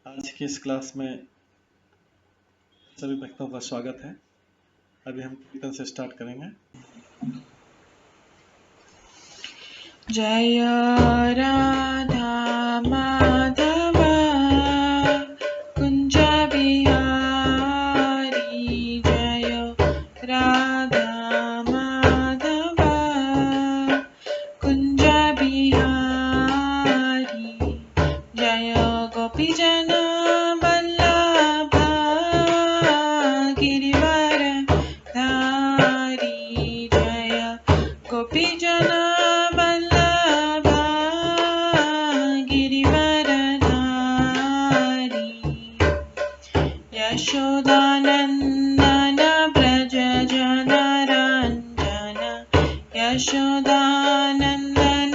आज की इस क्लास में सभी भक्तों का स्वागत है। अभी हम कीर्तन से स्टार्ट करेंगे। जय राधा माधव कुंज बिहारी, जय राधा माधव कुंज बिहारी, जय गोपीजन वल्लभ गिरिवर धारी, जय गोपीजन वल्लभ गिरिवर धारी, यशोदानंदन व्रज जनरंजन, यशोदानंदन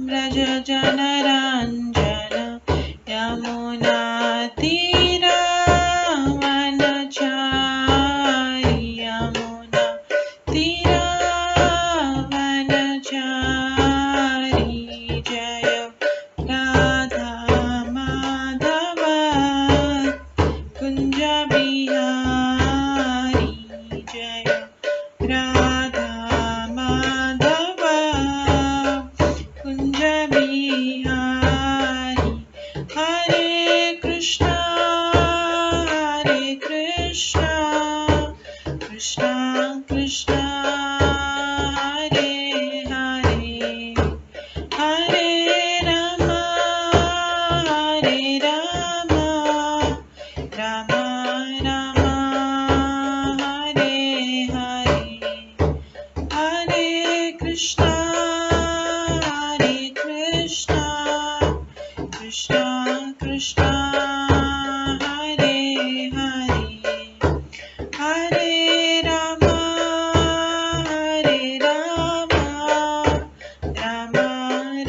व्रज जनरंजन, यमुना तीरावनचारी, यमुना तीरावनचारी, जय राधा माधव कुंज बिहारी, जय राधा माधव कुंज बिहारी, हरे कृष्णा कृष्णा कृष्णा हरे हरे, हरे राम राम राम हरे हरे, हरे कृष्णा कृष्णा कृष्णा हरे हरे, हरे राम राम राम हरे हरे, हरे कृष्णा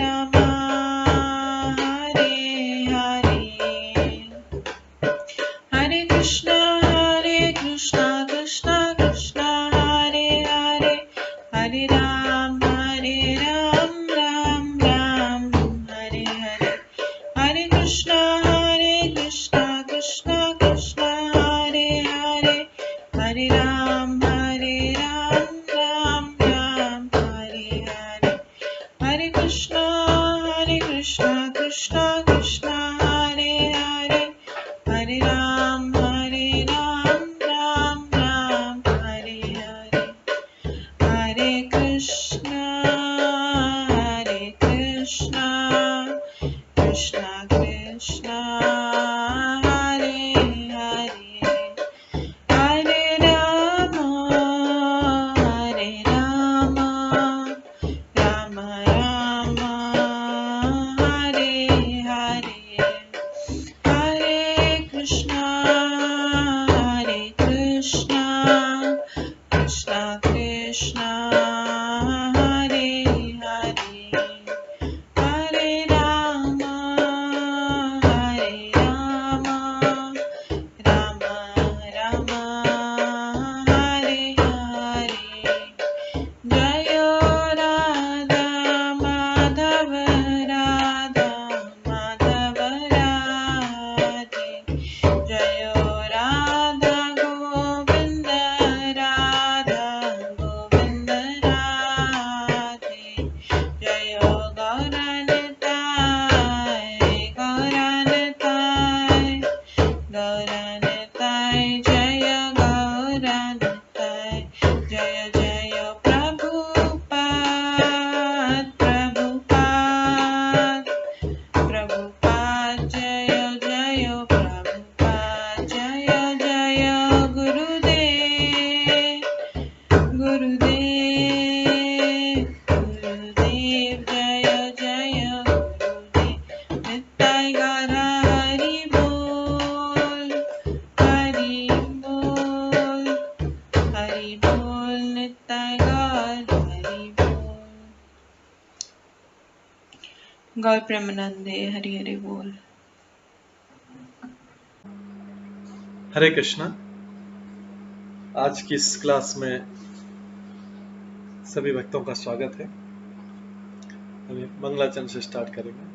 कृष्णा कृष्णा हरे हरे, हरे राम राम राम हरे हरे, हरे कृष्णा कृष्णा कृष्णा हरे हरे, हरे राम राम राम हरे हरे, हरे कृष्णा कृष्णा कृष्णा हरे हरे, हरे राम राम राम हरे हरे, हरे कृष्णा कृष्णा कृष्णा हरे हरे, हरे राम राम राम हरे हरे, हरे कृष्णा कृष्णा कृष्णा हरे हरे, हरे राम राम राम हरे हरे, जय राधा माधव राधे, जय राधा गोविंद राधे, जय गौरनताय जय गौरनताय, जय जय प्रभुपाद जय जय प्रभुपाद, जय जय गुरुदेव जय जय गुरुदेव, नित्य गौर हरि बोल नित्य गौर हरि बोल, गौर प्रेमानंदे हरि हरि बोल। हरे कृष्णा। आज की इस क्लास में सभी भक्तों का स्वागत है। अभी मंगलाचरण से स्टार्ट करेंगे।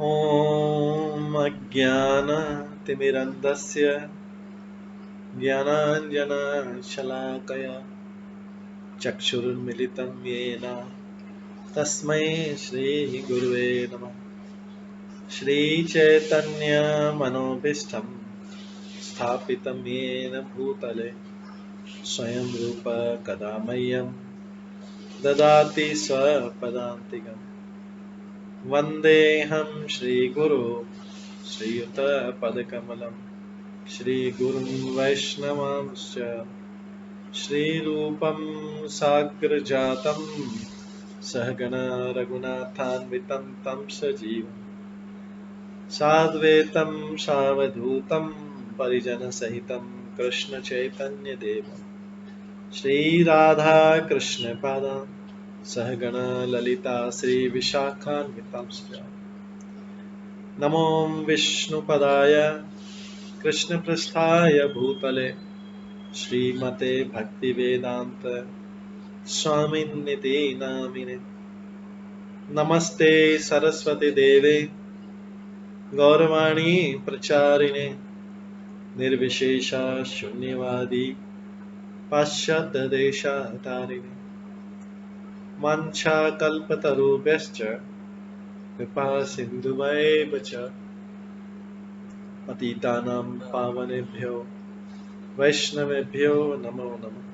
ॐ अज्ञानतिमिरन्धस्य ज्ञानाञ्जनशलाकया चक्षुरुन्मिलितं येन तस्मै श्रीगुरुवे नमः। श्रीचैतन्यमनोभीष्टं स्थापितं येन भूतले स्वयं रूप कदा मह्यं ददाति स्वपदान्तिकम्। वन्देऽहं श्रीगुरो श्रीयुतपदकमलं श्रीगुरुं वैष्णवांश्च श्रीरूपं साग्रजातं सहगण रघुनाथान्वितं तं सजीवं साद्वैतं सावधूतं परिजनसहितं कृष्णचैतन्यदेवं श्रीराधाकृष्णपादान् सहगण ललिता श्रीविशाखान्वितांश्च नमो विष्णुपदाय कृष्णपृष्ठाय भूतले श्रीमते भक्तिवेदान्त स्वामिन्निति नामिने। नमस्ते सरस्वती देवे गौरवाणी प्रचारिणे निर्विशेष शून्यवादी पाश्चात्य देशातारिणे। वाञ्छाकल्पतरुभ्यश्च कृपा सिन्धुभ्येव च पतितानां पावनेभ्यो वैष्णवेभ्यो नमो नमः।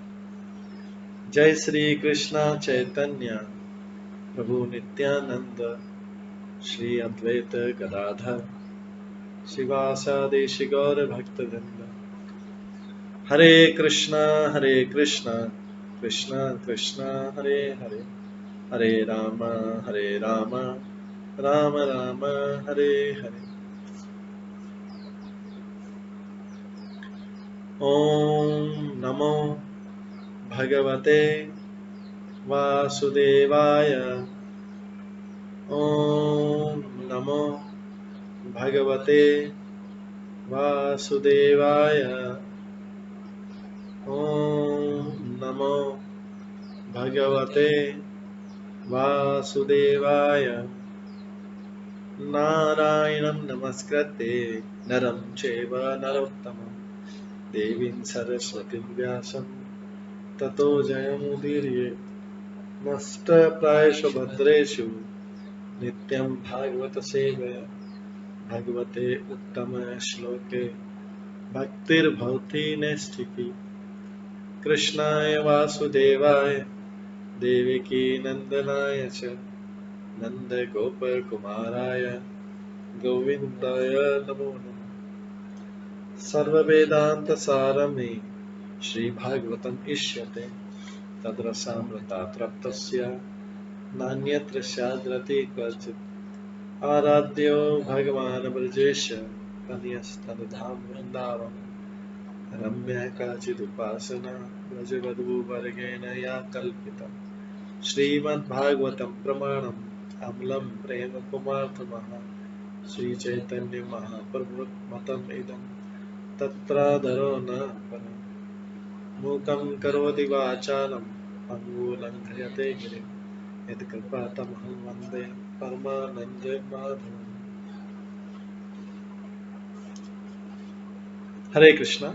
जय श्री कृष्ण चैतन्य प्रभु नित्यानंद श्री अद्वैत गदाधर शिवासादि गौर भक्तवृंद। हरे कृष्णा कृष्ण कृष्ण हरे हरे, हरे राम राम राम हरे हरे। ओम नमो भगवते वासुदेवाय। ओम नमो भगवते वासुदेवाय। ओम नमो भगवते वासुदेवाय। नारायणं नमस्कृत्य नरं चैव नरोत्तमं देवीं सरस्वतीं व्यासं ततो जयमुदीरये। नष्टप्रायेषु भद्रेषु नित्यं भागवत सेवया भगवते उत्तम श्लोके भक्तिर्भवति नैष्ठिकी। कृष्णाय वासुदेवाय देवकी नंदनाय च नन्दगोपकुमाराय गोविन्दाय नमो नमः। सर्ववेदान्तसारमे श्रीभागवतम् इष्यते तद्रसामृतात् नान्यत्र स्याद्रति क्वचित्। आराध्यो भगवान् ब्रजेश तनयस्तनधाम वृन्दावन रम्या काचिदुपासना ब्रजवधूवर्गेण या कल्पिता। श्रीमद्भागवतं प्रमाणम् अम्लं प्रेम कुमार्थमः श्रीचैतन्य महाप्रभुमतम् इदं तत्रादरो न परम्। मूकं करोति वाचालं पङ्गुलङ्घयते गिरिं यत्कृपातमहं वन्दे परमानन्दमाधवम्। हरे कृष्णा।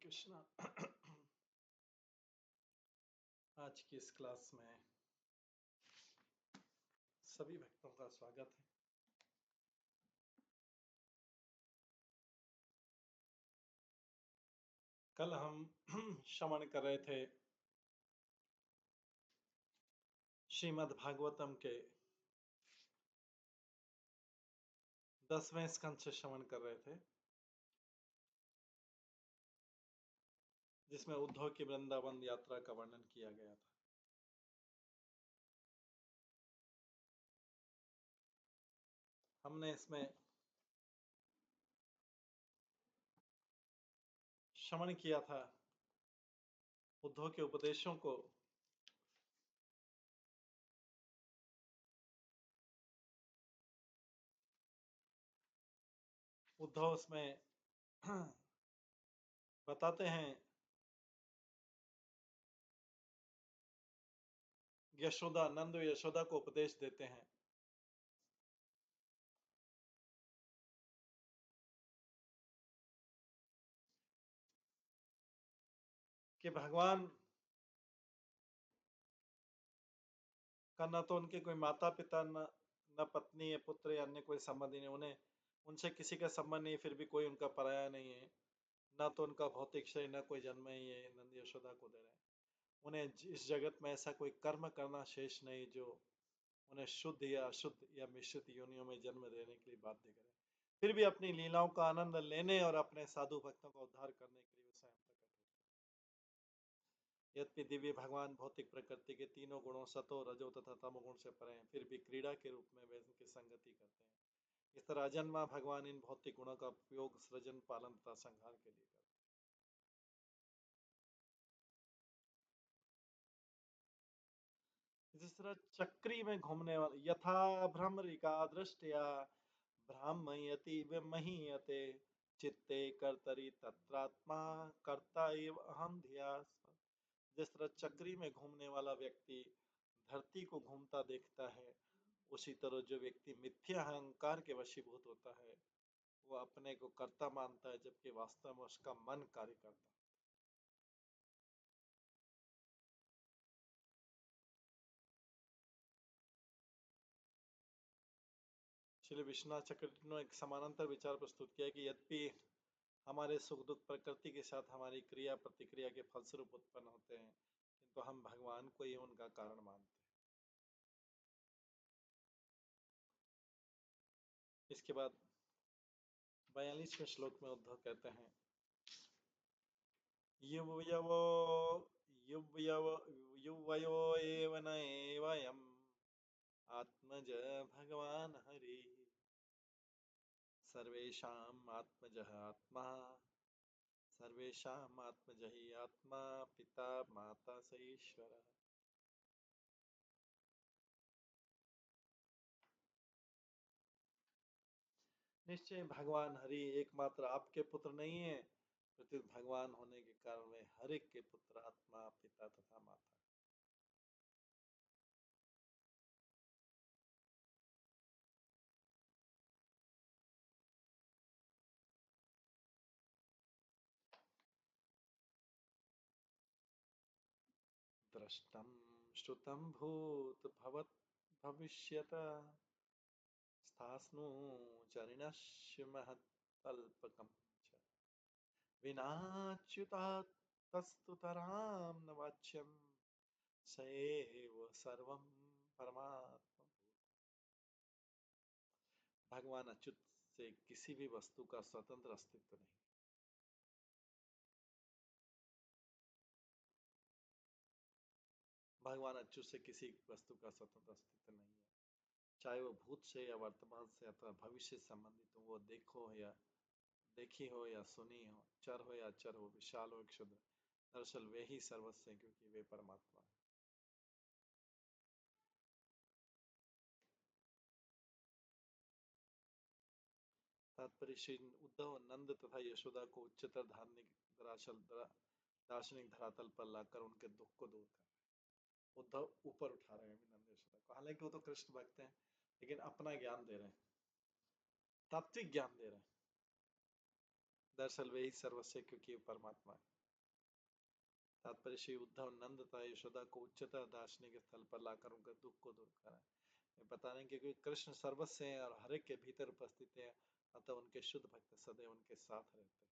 कृष्णा। आज की इस क्लास में सभी भक्तों का स्वागत है। कल हम श्रवण कर रहे थे श्रीमद् भागवतम के 10वें स्कंद से श्रवण कर रहे थे, जिसमें उद्धव की वृंदावन यात्रा का वर्णन किया गया था। हमने इसमें श्रवण किया था उद्धव के उपदेशों को उद्धव उसमें बताते हैं यशोदा, नंद यशोदा को उपदेश देते हैं कि भगवान का न तो उनके कोई माता पिता, न पत्नी या पुत्र या अन्य कोई संबंधी नहीं, उन्हें उनसे किसी का संबंध नहीं, फिर भी कोई उनका पराया नहीं है। ना तो उनका भौतिक शरीर, ना कोई जन्म ही ये नंद यशोदा को दे रहे हैं। उन्हें इस जगत में ऐसा कोई कर्म करना शेष नहीं जो उन्हें शुद्ध या अशुद्ध या मिश्रित योनियों में जन्म देने के लिए बाध्य करे। फिर भी अपनी लीलाओं का आनंद लेने और अपने साधु भक्तों का उद्धार करने के लिए स्वयं प्रकट होते हैं। यद्यपि दिव्य भगवान भौतिक प्रकृति के तीनों गुणों सतो, रजो तथा तमो गुण से परे हैं, फिर भी क्रीड़ा के रूप में वे उनकी संगति करते हैं। इस तरह अजन्मा भगवान इन भौतिक गुणों का उपयोग सृजन, पालन तथा संहार के लिए करते हैं। जिस तरह चक्री में घूमने वाले यथा भ्रमरिका दृष्टिया भ्रामयति विमहीयते चित्ते कर्तरि तत्रात्मा कर्ता एव अहम धिया। जिस तरह चक्री में घूमने वाला व्यक्ति धरती को घूमता देखता है, उसी तरह जो व्यक्ति मिथ्या अहंकार के वशीभूत होता है वो अपने को कर्ता मानता है, जबकि वास्तव में उसका मन कार्य करता है। श्री विश्वनाथ चक्रवर्ती ने एक समानांतर विचार प्रस्तुत किया कि यद्यपि हमारे सुख दुख प्रकृति के साथ हमारी क्रिया प्रतिक्रिया के फलस्वरूप उत्पन्न होते हैं, किंतु हम भगवान को ही उनका कारण मानते हैं। इसके बाद 42वें श्लोक में उद्धव कहते हैं युवयो युवयो एव न एवयम् आत्मज भगवान हरि सर्वेषाम् आत्मजः आत्मा सर्वेषाम् आत्मज ही आत्मा पिता माता स ईश्वर। निश्चय भगवान हरि एकमात्र आपके पुत्र नहीं है, प्रत्युत भगवान होने के कारण वे हर एक के पुत्र, आत्मा, पिता तथा माता। दृष्टम श्रुतम भूत भवत भविष्यत स्थास्नु चरिणस्य महत्कल्पकम् च विनाच्युतात् तस्तुतरां न वाच्यं स एव सर्वं परमात्मा। भगवान अच्युत से किसी भी वस्तु का स्वतंत्र अस्तित्व नहीं। भगवान अच्युत से किसी वस्तु का स्वतंत्र अस्तित्व नहीं है, चाहे वो भूत से या वर्तमान से अथवा भविष्य से संबंधित हो, वो देखो या देखी हो या सुनी हो, चर हो या अचर हो, विशाल हो या क्षुद्र, दरअसल वे ही सर्वस्व हैं, क्योंकि वे परमात्मा है। तात्पर्य श्री उद्धव नंद तथा यशोदा को उच्चतर धार्मिक दार्शनिक धरातल पर लाकर उनके दुख को दूर कर रहे हैं। उद्धव ऊपर उठा रहे हैं नंद यशोदा को, हालांकि वो तो कृष्ण भक्त हैं, लेकिन अपना ज्ञान दे रहे हैं, तात्विक ज्ञान दे रहे हैं। दरअसल वे ही सर्वस्व, क्योंकि परमात्मा है। पर श्री उद्धव नंद तथा यशोदा को उच्चतर दार्शनिक स्थल पर लाकर उनके दुख को दूर करा। ये बता रहे हैं कि कृष्ण सर्वस्व हैं और हर एक के भीतर उपस्थित है, अतः उनके शुद्ध भक्त सदैव उनके साथ रहते हैं।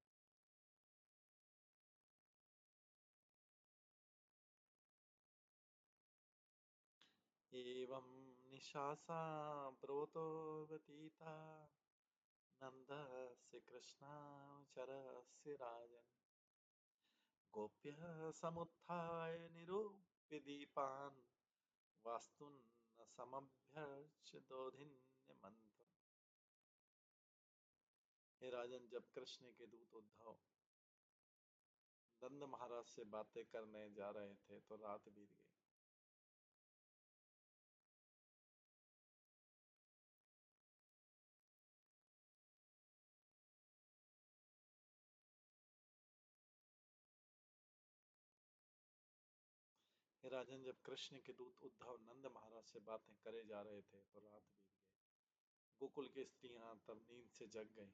एवं निशासा ब्रोतो व्यतीता नन्दस्य कृष्णाचरस्य राजन् गोप्यः समुत्थाय निरूप्य दीपान् वास्तुन समभ्यर्च्य दोधिन्य मंथन। हे राजन, जब कृष्ण के दूत उद्धव नंद महाराज से बातें करने जा रहे थे तो रात बीत गई। हे राजन, जब कृष्ण के दूत उद्धव नंद महाराज से बातें करे जा रहे थे तो रात बीत गई। गोकुल की स्त्रियां तब नींद से जग गईं।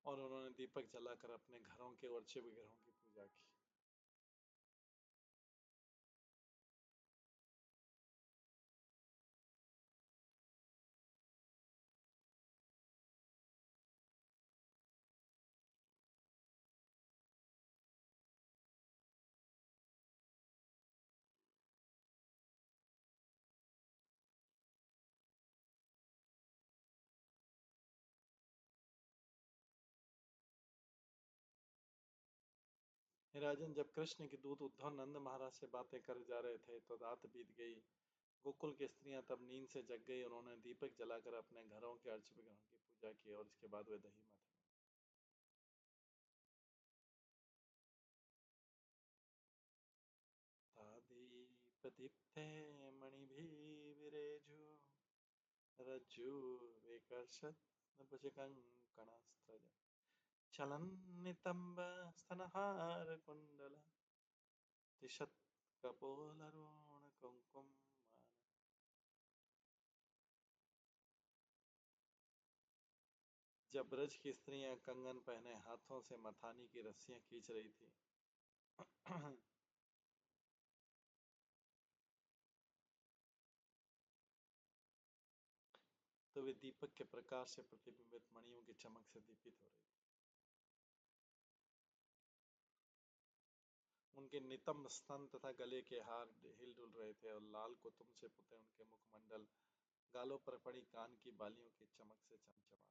और उन्होंने दीपक जलाकर अपने घरों के और शिव ग्रहों की पूजा की। हे राजन, जब कृष्ण के दूत उद्धव नंद महाराज से बातें कर जा रहे थे तो रात बीत गई। गोकुल की स्त्रियां तब नींद से जग गई। उन्होंने दीपक जलाकर अपने घरों के अर्च विग्रहों की पूजा की और उसके बाद वे दही मथने। तादीपदीप्ते मणिभिर्विरेजु रज्जु विकर्षत् भुजगङ्कणस्त्रज चलन्नितम्ब स्तनहारकुण्डल तिषत् कपोलरोण कुङ्कुम। जब ब्रज की स्त्रियां कंगन पहने हाथों से मथानी की रस्सियां खींच रही थी तो वे दीपक के प्रकाश से प्रतिबिंबित मणियों की चमक से दीपित हो रही थी। उनके नितंब स्तन तथा गले के हार हिल-डुल रहे थे और लाल कुतुम से पुते उनके मुखमंडल गालों पर पड़ी कान की बालियों की चमक से चमचमा रहे।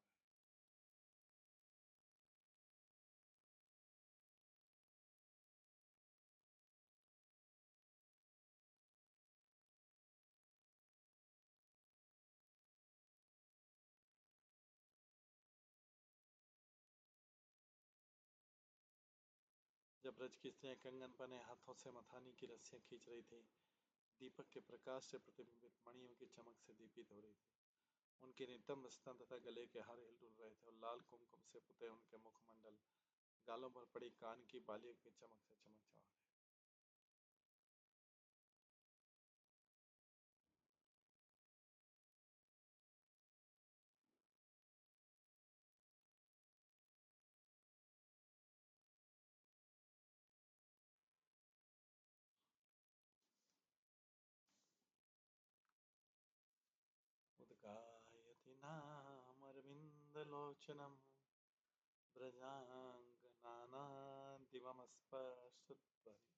जब ब्रज की स्त्रियां कंगन पहने हाथों से मथानी की रस्सियां खींच रही थी, दीपक के प्रकाश से प्रतिबिंबित मणियों की चमक से दीपित हो रही थी। उनके नितंब स्तन तथा गले के हार हिल-डुल रहे थे और लाल कुमकुम से पुते उनके मुखमंडल गालों पर पड़ी कान की बालियों की चमक से चमचमा रहे। उद्गायति नामरविन्दलोचनं व्रजाङ्गनानादिवमस्पर्शत्वरि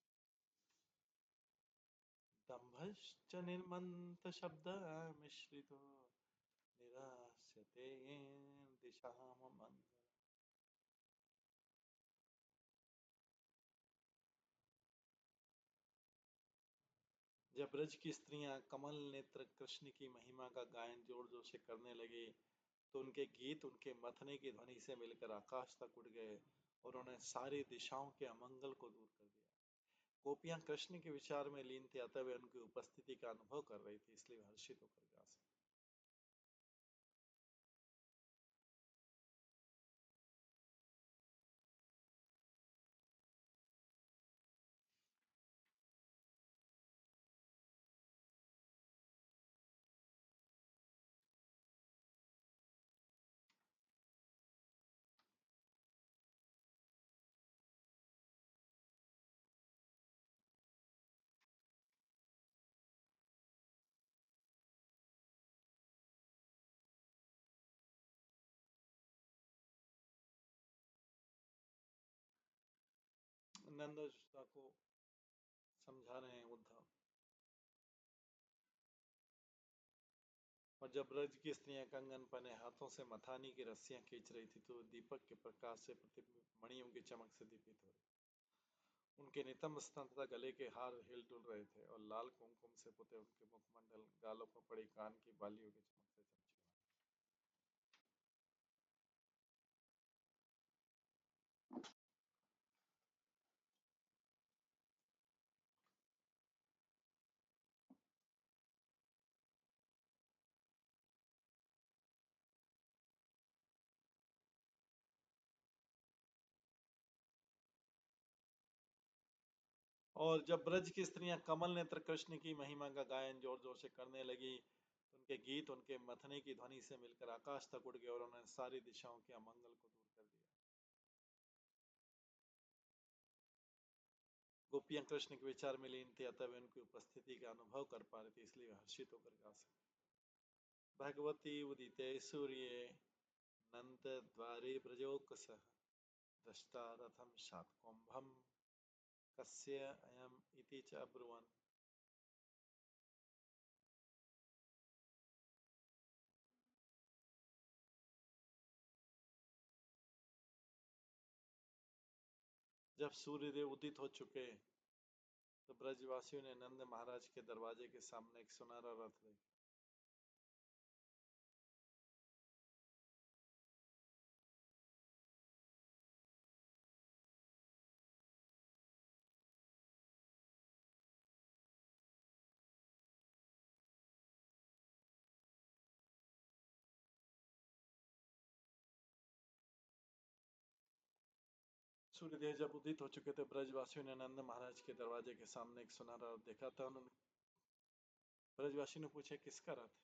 दम्भश्च निर्मन्थशब्दमिश्रितो निरास्यते दिशाममङ्गलम्। जब ब्रज की स्त्रियां कमल नेत्र कृष्ण की महिमा का गायन जोर जोर से करने लगी तो उनके गीत उनके मथने की ध्वनि से मिलकर आकाश तक उड़ गए और उन्हें सारी दिशाओं के अमंगल को दूर कर दिया। गोपियां कृष्ण के विचार में लीन थी, अतः वे उनकी उपस्थिति का अनुभव कर रही थी, इसलिए हर्षित होकर गा सकती। नंद यशोदा को समझा रहे हैं उद्धव। और जब ब्रज की स्त्रियां कंगन पहने हाथों से मथानी की रस्सियां खींच रही थी तो दीपक के प्रकाश से प्रतिबिंबित मणियों की चमक से दीपित हो रही। उनके नितंब स्तन तथा गले के हार हिल डुल रहे थे और लाल कुमकुम से पुते उनके मुखमंडल गालों पर पड़ी कान की बालियों की चमक से चमचमा। और जब ब्रज की स्त्रियां कमल नेत्र कृष्ण की महिमा का गायन जोर जोर से करने लगी तो उनके गीत उनके मथने की ध्वनि से मिलकर आकाश तक उड़ गए और उन्होंने सारी दिशाओं के अमंगल को दूर कर दिया। गोपियां कृष्ण के विचार में लीन थी, अतः वे उनकी उपस्थिति का अनुभव कर पा रही थी, इसलिए वे हर्षित होकर गा सकते। भगवती उदिते सूर्ये नंद द्वारे ब्रजोकसः दृष्टा रथम शातकुंभम कस्य अयम इति च अब्रुवन्। जब सूर्यदेव उदित हो चुके तो ब्रजवासियों ने नंद महाराज के दरवाजे के सामने एक सुनहरा रथ देखा। सूर्यदेव जब उदित हो चुके थे ब्रजवासियों ने नंद महाराज के दरवाजे के सामने एक सुनहरा रथ देखा था। उन्होंने ब्रजवासियों ने पूछा किसका रथ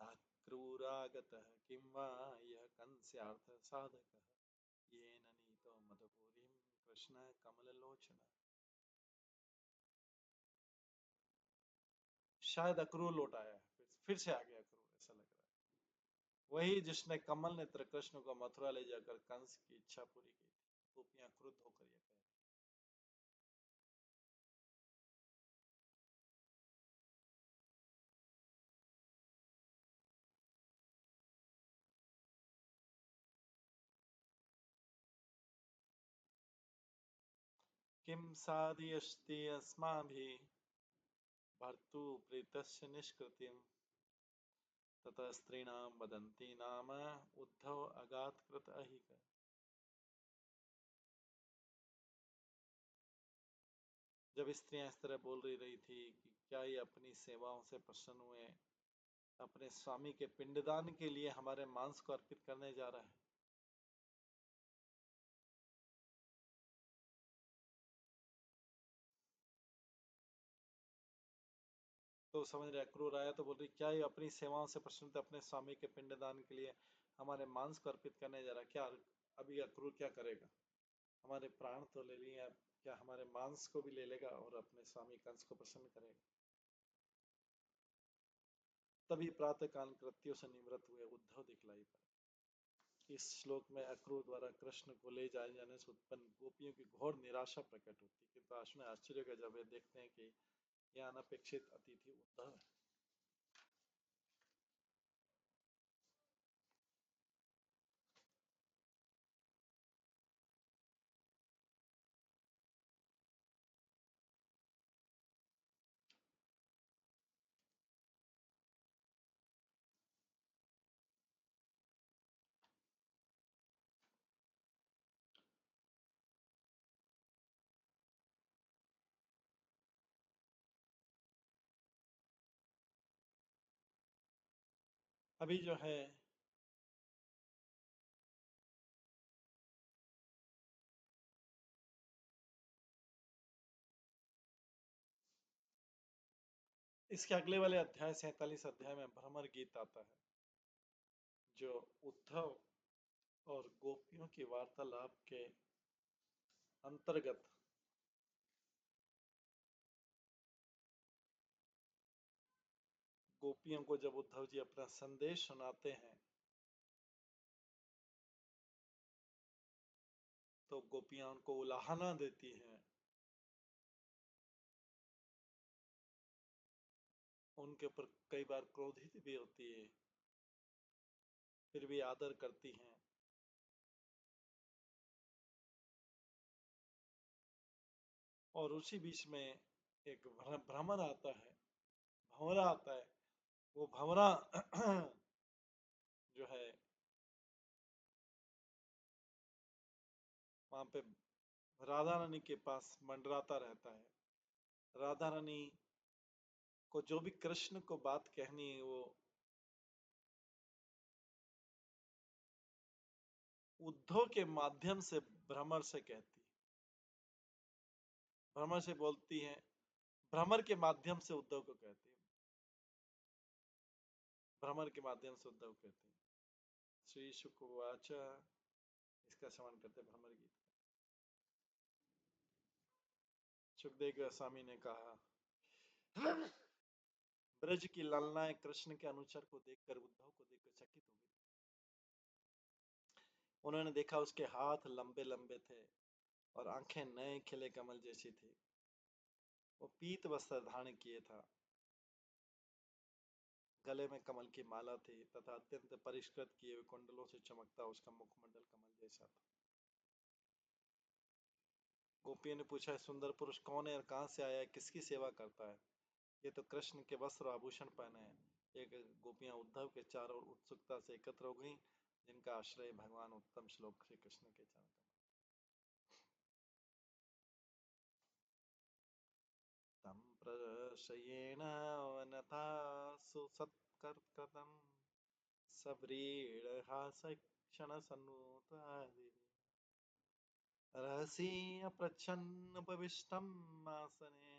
है। क्रूरागतः किं वा यः कंस्यार्थ साधकः येन नीतो मदपुरीं कृष्ण कमललोचन। शायद अक्रूर लौट आया है, फिर से आ गया अक्रूर, ऐसा लग रहा है। वही जिसने कमल नेत्र कृष्ण को मथुरा ले जाकर कंस की इच्छा पूरी की थी। गोपियां क्रुद्ध होकर यह कहे, किम साधयस्ति अस्माभिः भर्तुप्रीतस्य निष्कृतिम् ततः स्त्रीणां वदन्ति नाम उद्धव अगात्कृत अहिक। जब स्त्रियां इस तरह बोल रही थी कि क्या ये अपनी सेवाओं से प्रसन्न हुए अपने स्वामी के पिंडदान के लिए हमारे मांस को अर्पित करने जा रहा है। तो समझ रहे अक्रूर आया तो बोल रही क्या ये अपनी सेवाओं से प्रसन्न थे अपने स्वामी के पिंडदान के लिए हमारे मांस को अर्पित करने जा रहा है। क्या अभी अक्रूर क्या करेगा, हमारे प्राण तो ले लिए, अब क्या हमारे मांस को भी ले लेगा और अपने स्वामी कंस को प्रसन्न करेगा। तभी प्रातःकाल कृत्यों से निवृत्त हुए उद्धव दिखलाई पड़े। इस श्लोक में अक्रूर द्वारा कृष्ण को ले जाए जाने से उत्पन्न गोपियों की घोर निराशा प्रकट होती है। किंतु उसमें आश्चर्य का जब वे देखते हैं कि यह अनपेक्षित अतिथि उद्धव है। अभी जो है इसके अगले वाले अध्याय 47 अध्याय में भ्रमर गीत आता है जो उद्धव और गोपियों की वार्तालाप के अंतर्गत गोपियों को जब उद्धव जी अपना संदेश सुनाते हैं तो गोपियां उनको उलाहना देती हैं, उनके ऊपर कई बार क्रोधित भी होती है, फिर भी आदर करती हैं। और उसी बीच में एक भ्रमर आता है, भंवरा आता है। वो भंवरा जो है वहां पे राधा रानी के पास मंडराता रहता है। राधा रानी को जो भी कृष्ण को बात कहनी है वो उद्धव के माध्यम से भ्रमर से कहती है, भ्रमर से बोलती है, भ्रमर के माध्यम से उद्धव को कहती है, भ्रमर के माध्यम से उद्धव कहती है। श्री शुकवाच, इसका श्रवण करते भ्रमर गीत। सुखदेव गोस्वामी ने कहा, ब्रज की ललनाएं कृष्ण के अनुचर को देखकर, उद्धव को देखकर चकित हो गई। उन्होंने देखा उसके हाथ लंबे लंबे थे और आंखें नए खिले कमल जैसी थी। वो पीत वस्त्र धारण किए था, गले में कमल की माला थी तथा अत्यंत परिष्कृत किए हुए कुंडलों से चमकता उसका मुखमंडल कमल जैसा था। गोपियों ने पूछा, सुंदर पुरुष कौन है और कहां से आया है, किसकी सेवा करता है? ये तो कृष्ण के वस्त्र आभूषण पहने हैं। एक गोपियां उद्धव के चारों ओर उत्सुकता से एकत्र हो गईं, जिनका आश्रय भगवान उत्तम श्लोक श्री कृष्ण के चरण कमल। तम प्रशयेन वनथा सुसत्कर्तम् सव्रीडहासक्षणसन्नुतादि रहसि अपृच्छन्नुपविष्टम् आसने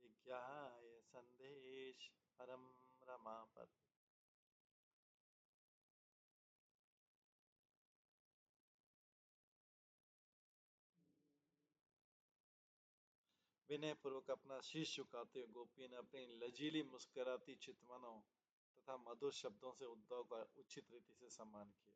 विज्ञाय संदेश परम रमापति। विनय पूर्वक अपना शीश झुकाते हुए गोपी ने अपनी लजीली मुस्कुराती चितवनों तथा मधुर शब्दों से उद्धव का उचित रीति से सम्मान किया।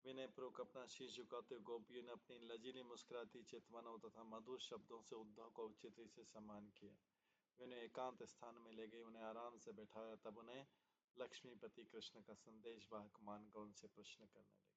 विनय पूर्वक अपना शीश झुकाते हुए गोपियों ने अपनी लजीली मुस्कुराती चितवनों तथा मधुर शब्दों से उद्धव का उचित रीति से सम्मान किया। वे उन्हें एकांत स्थान में ले गई, उन्हें आराम से बैठाया, तब उन्हें लक्ष्मीपति कृष्ण का संदेश वाहक मानकर उनसे प्रश्न करने लगे।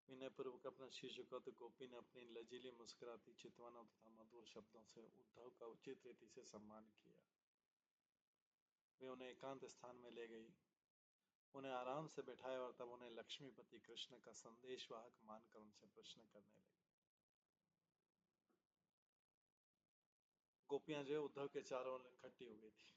विनय पूर्वक अपना शीश झुकाते गोपी ने अपनी लजीली मुस्कुराती चितवनों तथा मधुर शब्दों से उद्धव का उचित रीति से सम्मान किया। वे उन्हें एकांत स्थान में ले गई, उन्हें आराम से बैठाया और तब उन्हें लक्ष्मीपति कृष्ण का संदेश वाहक मानकर उनसे प्रश्न करने लगे। गोपियां जो है उद्धव के चारों ओर इकट्ठी हो गई थी।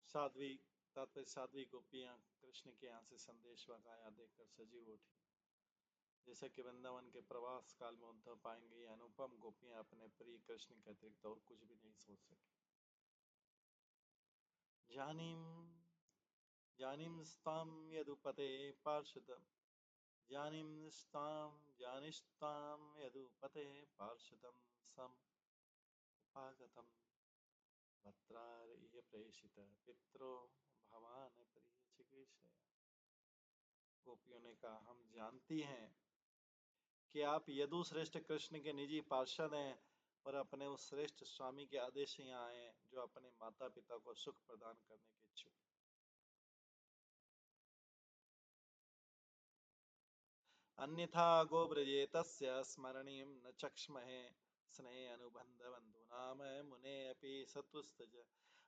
साध्वी तात्पर्य साध्वी गोपियां कृष्ण के यहाँ से संदेश आया देखकर सजीव उठी। जैसा कि वृंदावन के प्रवास काल में उद्धव पाएंगे, अनुपम गोपियां अपने प्रिय कृष्ण के अतिरिक्त और कुछ भी नहीं सोच सकी। जानीम जानीमस्ताम यदुपते पार्षदम, जानिस्ताम यदुपते पार्षदम सम उपागतम भद्रार इह प्रेषित पित्रो भवान प्रिय चिकीर्षया। गोपियों ने कहा, हम जानती हैं कि आप यदु श्रेष्ठ कृष्ण के निजी पार्षद हैं और अपने उस श्रेष्ठ स्वामी के आदेश से यहाँ आए हैं जो अपने माता पिता को सुख प्रदान करने के इच्छुक हैं। अन्यथा गोव्रजे तस्य स्मरणीं न चक्ष्महे स्नेह अनुबंध बंधुनाम मुने अपि सतुस्तज।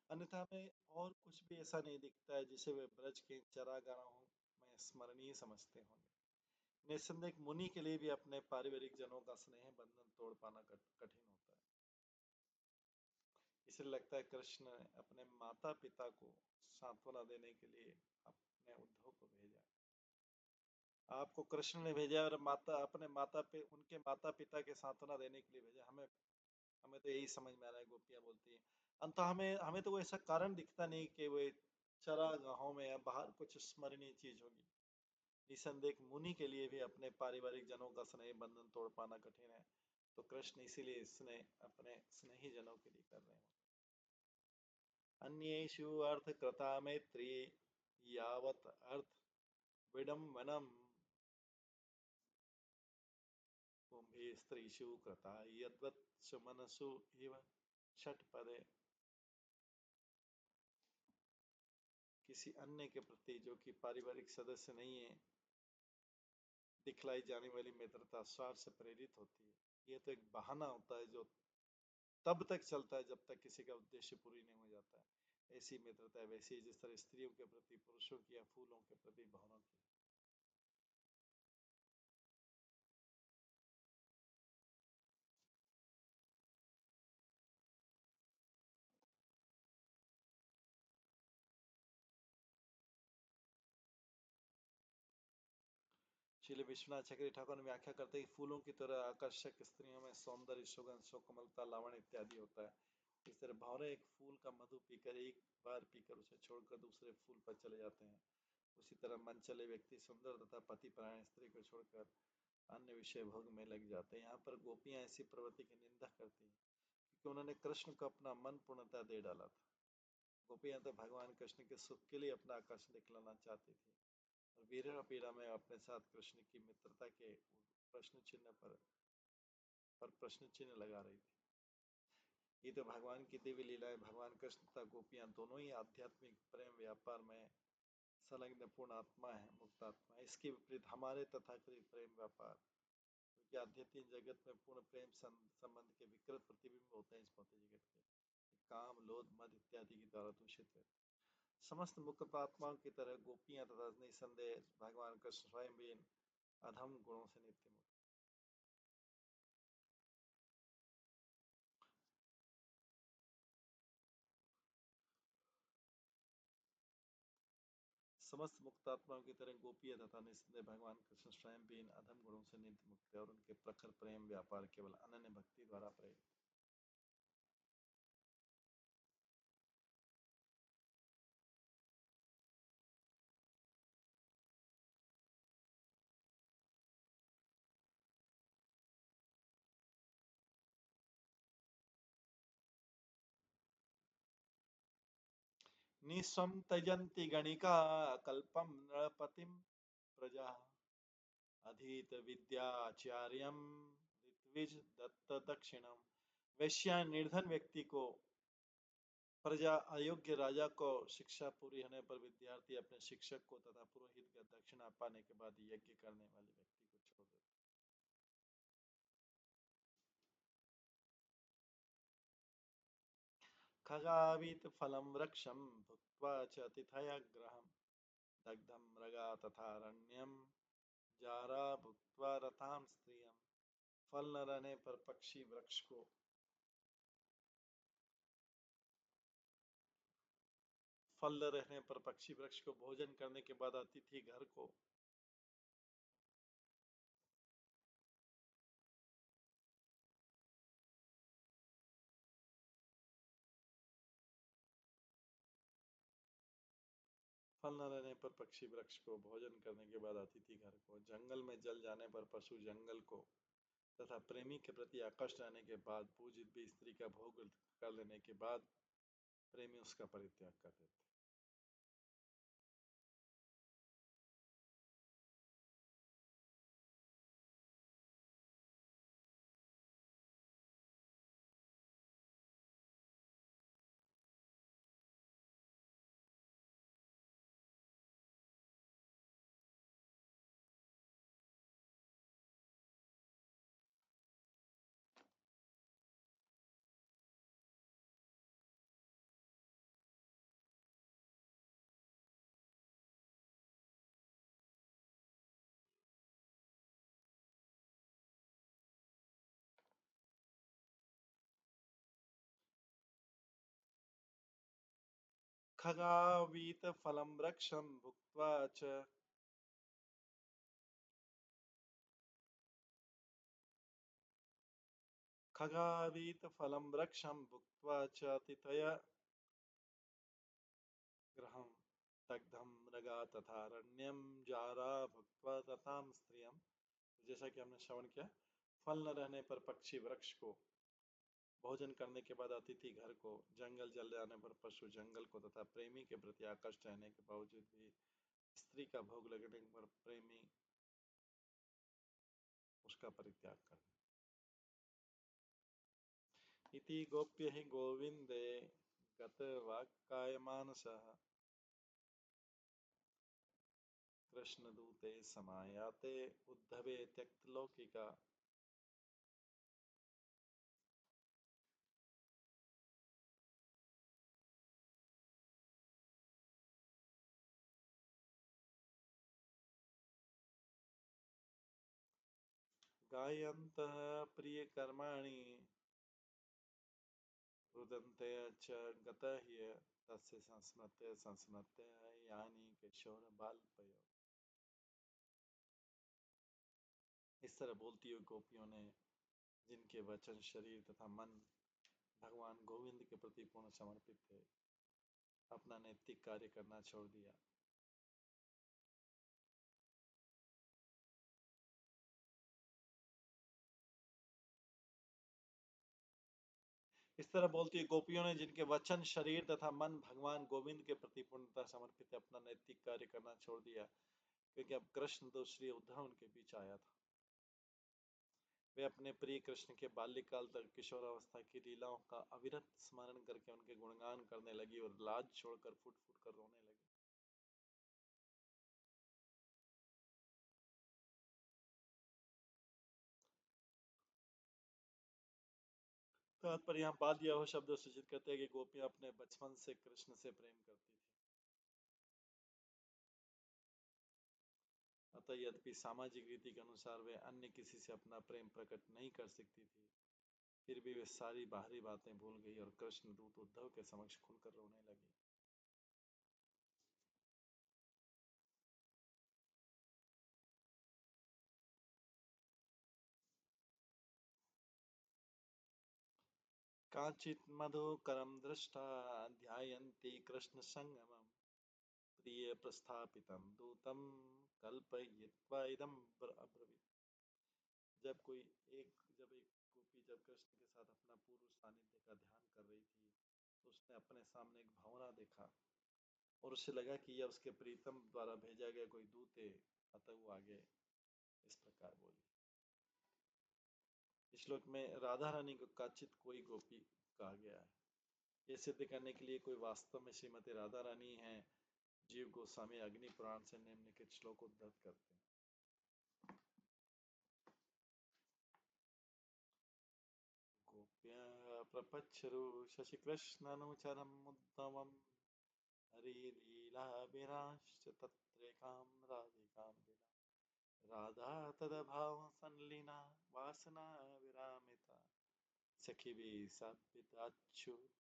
अन्यथा में और कुछ भी ऐसा नहीं दिखता है जिसे वे ब्रज के चरागाहों में स्मरणीय समझते होंगे। निस्संदेह एक मुनि के लिए भी अपने पारिवारिक जनों का स्नेह बंधन तोड़ पाना कठिन होता है। इसलिए लगता है कृष्ण ने अपने माता पिता को सांत्वना देने के लिए अपने उद्धव को भेजा। आपको कृष्ण ने भेजा और अपने उनके माता पिता के सांत्वना देने के लिए भेजा। हमें हमें तो यही समझ में आ रहा है, गोपियां बोलती हैं। अंत हमें हमें तो वो ऐसा कारण दिखता नहीं कि वो चरागाहों में या बाहर कुछ स्मरणीय चीज होगी। निसंदेह मुनि के लिए भी अपने पारिवारिक जनों का स्नेह बंधन तोड़ पाना कठिन है। तो कृष्ण इसीलिए इसने अपने स्नेही जनों के लिए कर रहे हैं। अन्येषु अर्थ कृता मैत्री यावत अर्थ विडम्बनम कुंभी स्त्रीषु कृता यद्वत् सुमनसु इव छठ पदे। किसी अन्य के प्रति जो कि पारिवारिक सदस्य नहीं है दिखलाई जाने वाली मित्रता स्वार्थ से प्रेरित होती है। ये तो एक बहाना होता है जो तब तक चलता है जब तक किसी का उद्देश्य पूरी नहीं हो जाता है। ऐसी मित्रता है वैसी जिस तरह स्त्रियों के प्रति पुरुषों की या फूलों के प्रति भावनाओं की। श्री विश्वनाथ चक्रवर्ती ठाकुर ने व्याख्या करते हैं कि फूलों की तरह आकर्षक स्त्रियों में सौंदर्य सुगंध सुकोमलता लावण्य इत्यादि होता है। इस तरह भंवरे एक फूल का मधु पीकर एक बार पीकर उसे छोड़कर दूसरे फूल पर चले जाते हैं। उसी तरह मन चले व्यक्ति सुंदर तथा पति परायण स्त्री को छोड़कर अन्य विषय भोग में लग जाते हैं। यहाँ पर गोपियां ऐसी प्रवृत्ति की निंदा करती हैं क्योंकि उन्होंने कृष्ण को अपना मन पूर्णतः दे डाला था। गोपियां तो भगवान कृष्ण के सुख के लिए अपना आकर्षण दिखलाना चाहती थी और वीर पीड़ा में अपने साथ कृष्ण की मित्रता के प्रश्न चिन्ह पर प्रश्न चिन्ह लगा रही थी। ये तो भगवान की दिव्य लीला है। भगवान कृष्ण तथा गोपियां दोनों ही आध्यात्मिक प्रेम व्यापार में संलग्न पूर्ण आत्मा है, मुक्त आत्मा है। इसके विपरीत हमारे तथाकथित प्रेम व्यापार क्योंकि आध्यात्मिक जगत में पूर्ण प्रेम संबंध के विकृत प्रतिबिंब होते हैं। इस भौतिक जगत के काम लोभ मद इत्यादि के द्वारा दूषित है। समस्त मुक्त आत्माओं की तरह गोपियां तथा निसंदेह भगवान कृष्ण स्वयं भी इन अधम गुणों से नित्य मुक्त। समस्त मुक्त आत्माओं की तरह गोपियां तथा निसंदेह भगवान कृष्ण स्वयं भी इन अधम गुणों से नित्य मुक्त है और उनके प्रखर प्रेम व्यापार केवल अनन्य भक्ति द्वारा प्रेरित। निस्वं त्यजन्ति गणिका कल्पं नृपतिं प्रजा अधीत विद्याचार्यम ऋत्विज दत्त दक्षिणम। वैश्या निर्धन व्यक्ति को प्रजा अयोग्य राजा को शिक्षा पूरी होने पर विद्यार्थी अपने शिक्षक को तथा पुरोहित का दक्षिणा पाने के बाद यज्ञ करने वाले व्यक्ति को छोड़ देते। खगावीत फलम वृक्षम भुक्त्वा च तिथयाग्रहम दग्धम मृगा तथारण्यम जारा भुक्त्वा रताम स्त्रियम। फल न रहने पर पक्षी वृक्ष को फल न रहने पर पक्षी वृक्ष को भोजन करने के बाद अतिथि घर को फल न रहने पर पक्षी वृक्ष को भोजन करने के बाद अतिथि घर को जंगल में जल जाने पर पशु जंगल को तथा प्रेमी के प्रति आकर्षण रहने के बाद पूजित भी स्त्री का भोग कर लेने के बाद प्रेमी उसका परित्याग कर देते। खगावीत फलं वृक्षं भुक्त्वा च खगावीत फलं वृक्षं भुक्त्वा च अतिथय गृहं दग्धं मृगा तथारण्यं जारा भुक्त्वा तथां स्त्रियं। जैसा कि हमने श्रवण किया, फल न रहने पर पक्षी वृक्ष को, भोजन करने के बाद अतिथि घर को, जंगल जल जाने पर पशु जंगल को, तथा प्रेमी के प्रति आकर्षित रहने के बावजूद भी स्त्री का भोग लगने पर प्रेमी उसका परित्याग कर। इति गोप्य हि गोविंदे गतवाक्कायमानसः कृष्णदूते समायाते उद्धवे त्यक्तलौकिका। गायन्तः प्रियकर्माणि रुदन्ते च गतः ह्य तस्य संस्मृत्य संस्मृत्य यानि किशोरबालपयो। इस तरह बोलती हुई गोपियों ने, जिनके वचन, शरीर तथा मन भगवान गोविंद के प्रति पूर्ण समर्पित थे, अपना नैतिक कार्य करना छोड़ दिया। इस तरह बोलती हुई गोपियों ने, जिनके वचन, शरीर तथा मन भगवान गोविंद के प्रति पूर्णतः समर्पित थे, अपना नैतिक कार्य करना छोड़ दिया, क्योंकि अब कृष्ण तो श्री उद्धव उनके बीच आया था। वे अपने प्रिय कृष्ण के बाल्यकाल तक किशोरावस्था की लीलाओं का अविरत स्मरण करके उनके गुणगान करने लगी और लाज छोड़कर फूट फूट कर रोने लगी। तात्पर्य यहाँ बाल्य यह शब्द सूचित करते हैं कि गोपियां अपने बचपन से कृष्ण से प्रेम करती थी। अतः यद्यपि सामाजिक रीति के अनुसार वे अन्य किसी से अपना प्रेम प्रकट नहीं कर सकती थी, फिर भी वे सारी बाहरी बातें भूल गई और कृष्ण दूत उद्धव के समक्ष खुलकर रोने लगी। काचित् मधुकरं दृष्ट्वा ध्यायन्ती कृष्ण संगमम् प्रिय प्रस्थापितं दूतं कल्पयित्वा इदं अब्रवीत्। जब एक गोपी जब कृष्ण के साथ अपना पूर्व सानिध्य का ध्यान कर रही थी, तो उसने अपने सामने एक भंवरा देखा और उसे लगा कि यह उसके प्रीतम द्वारा भेजा गया कोई दूत है। अतः वो आगे इस प्रकार बोली। इस श्लोक में राधा रानी को काचित कोई गोपी कहा गया है। ये सिद्ध करने के लिए कोई वास्तव में श्रीमती राधा रानी है, जीव गोस्वामी अग्नि पुराण से निम्नलिखित श्लोक उद्धृत करते हैं। गोप्या प्रपच्छरु शशिकृष्णानुचरम् उद्धवम् हरिलीलाभिराश्च तत्रेकां राधिकां विना राधा तदभाव संलीना वासना विरामिता सखिभिः सापिताच्युत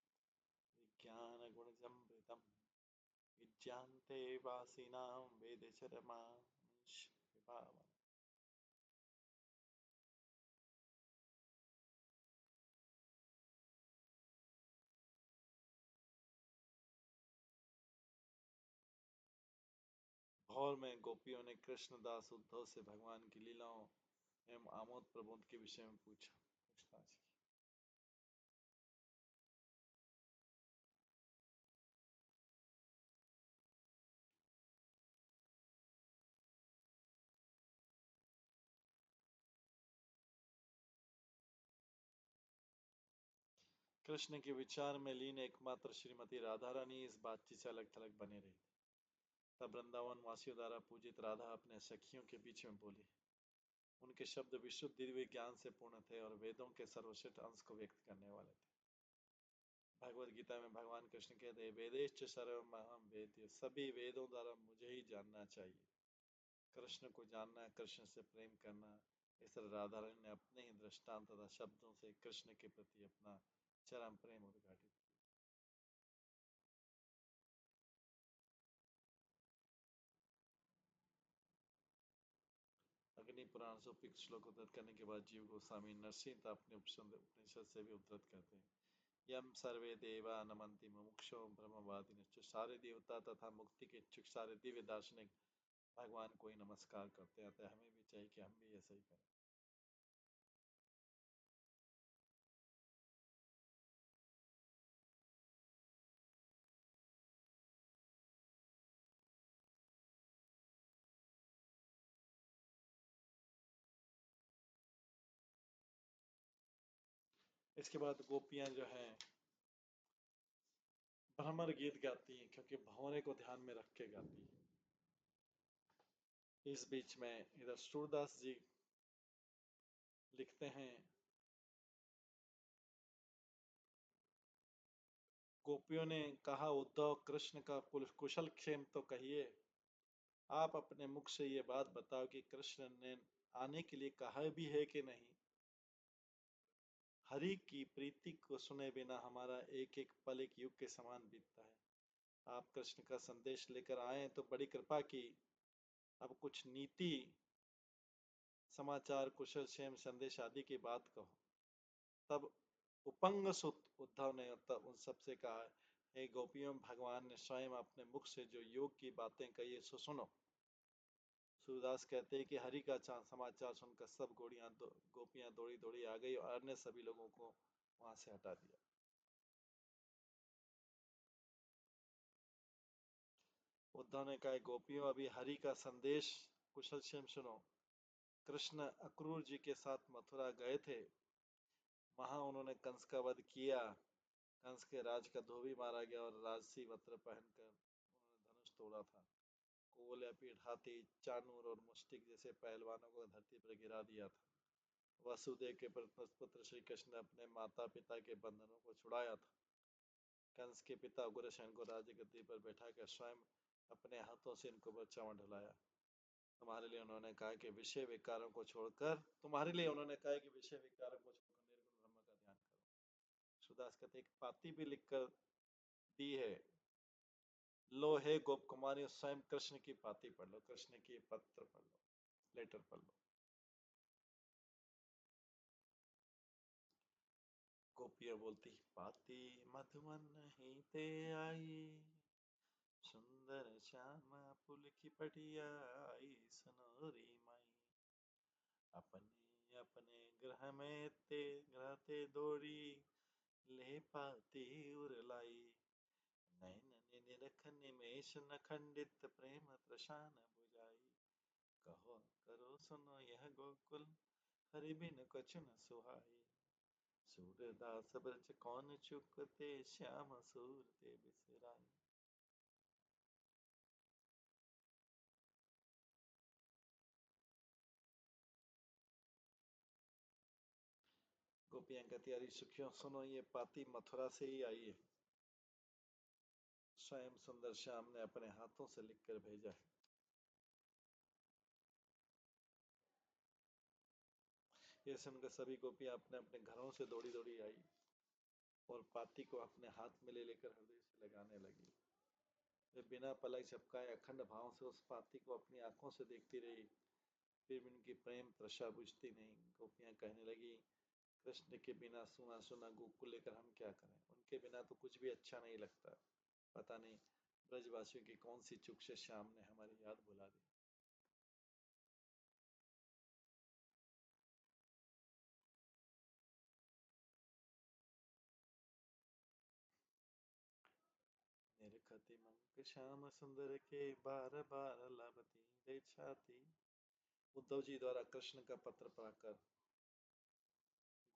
विज्ञान गुणजमृतम् विज्ञान्ते वासिनां वेदचरमांश विभावम्। भौर में गोपियों ने कृष्णदास उद्धव से भगवान की लीलाओं एवं आमोद प्रमोद के विषय में पूछताछ की। कृष्ण के विचार में लीन एकमात्र श्रीमती राधा रानी इस बातचीत से अलग थलग बने रही। तब वृंदावन वासियों द्वारा पूजित राधा अपने सखियों के बीच में बोली। उनके शब्द विशुद्ध दिव्य ज्ञान से पूर्ण थे और वेदों के सर्वश्रेष्ठ अंश को व्यक्त करने वाले थे। भगवद गीता में भगवान कृष्ण कहते हैं, वेदेश्च सर्वमहं वेद्य, सभी वेदों द्वारा मुझे ही जानना चाहिए। कृष्ण को जानना, कृष्ण से प्रेम करना। इस तरह राधा रानी ने अपने ही दृष्टांत तथा शब्दों से कृष्ण के प्रति अपना चरम प्रेम उद्घाटित किया। अग्नि पुराण से उपयुक्त श्लोक उद्धृत करने के बाद जीव गोस्वामी नरसिंह अपने उपनिषद से भी उद्धृत करते हैं। यम सर्वे देवा नमन्ति मुमुक्षो ब्रह्मवादिनश्च, सारे देवता तथा मुक्ति के इच्छुक सारे दिव्य दार्शनिक भगवान को ही नमस्कार करते हैं। अतः हमें भी चाहिए कि हम भी ऐसा ही करें। इसके बाद गोपियां जो हैं भ्रमर गीत गाती हैं, क्योंकि भंवरे को ध्यान में रख के गाती हैं। इस बीच में इधर सूरदास जी लिखते हैं, गोपियों ने कहा, उद्धव कृष्ण का कुशल क्षेम तो कहिए। आप अपने मुख से ये बात बताओ कि कृष्ण ने आने के लिए कहा भी है कि नहीं। हरि की प्रीति को सुने बिना हमारा एक एक पल एक युग के समान बीतता है। आप कृष्ण का संदेश लेकर आए तो बड़ी कृपा की। अब कुछ नीति समाचार कुशल क्षेम संदेश आदि की बात कहो। तब उपंग सुत उद्धव ने तब उन सबसे कहा, हे गोपियों, भगवान ने स्वयं अपने मुख से जो योग की बातें कही सो सुनो। सूरदास कहते हैं कि हरि का समाचार सुनकर सब गोपियां दौड़ी दौड़ी आ गई और अन्य सभी लोगों को वहां से हटा दिया। उद्धव ने कहा, गोपियों, अभी हरि का संदेश कुशल क्षेम सुनो। कृष्ण अक्रूर जी के साथ मथुरा गए थे। वहां उन्होंने कंस का वध किया। कंस के राज का धोबी मारा गया और राजसी वस्त्र पहनकर उन्होंने धनुष तोड़ा था। कोल या पीठ, हाथी, चाणूर और मुष्टिक जैसे पहलवानों को धरती पर गिरा दिया था। वसुदेव के पुत्र श्री कृष्ण ने अपने माता पिता के बंधनों को छुड़ाया था। कंस के पिता उग्रसेन को राजगद्दी पर बैठाकर स्वयं अपने हाथों से इनको बच्चा ढलाया। तुम्हारे लिए उन्होंने कहा कि विषय विकारों को छोड़कर निर्गुण ब्रह्म का ध्यान करो। सुदास कहते एक पाती भी लिखकर दी है। लो हे गोप कुमारी, स्वयं कृष्ण की पाती पढ़ लो, कृष्ण की पत्र पढ़ लो, लेटर पढ़ लो। गोपियां बोलती, पाती मधुवन ही ते आई, सुंदर श्यामा पुल की पटिया आई, सुनो री माई। अपने अपने ग्रह ते दौड़ी, ले पाती उरलाई। नैन निरख निमेष न खंडित, प्रेम त्रसान बुझाई। कहो करो सुनो यह गोकुल, हरि बिन कछु न सुहाई। सूरदास ब्रज कौन चुकते, श्याम सूरते बिसराई। गोपियां कहती, अरे सुखियों सुनो, ये पाती मथुरा से ही आई है। स्वयं सुंदर श्याम ने अपने हाथों से लिखकर भेजा है। ये सुनकर सभी गोपियां अपने अपने घरों से दौड़ी दौड़ी आई और पाती को अपने हाथ में ले लेकर हृदय से लगाने लगी। वे बिना पलक झपकाए अखंड भाव से उस पाती को अपनी आंखों से देखती रही। फिर भी उनकी प्रेम तृषा बुझती नहीं। गोपियां कहने लगी, कृष्ण के बिना सुना सुना गोकुल लेकर हम क्या करें। उनके बिना तो कुछ भी अच्छा नहीं लगता। पता नहीं ब्रजवासियों की कौन सी चूक से श्याम ने हमारी याद भुला दी। निरखती मंक श्याम सुंदर के, बार बार लभती दे छाती। उद्धव जी द्वारा कृष्ण का पत्र पढ़कर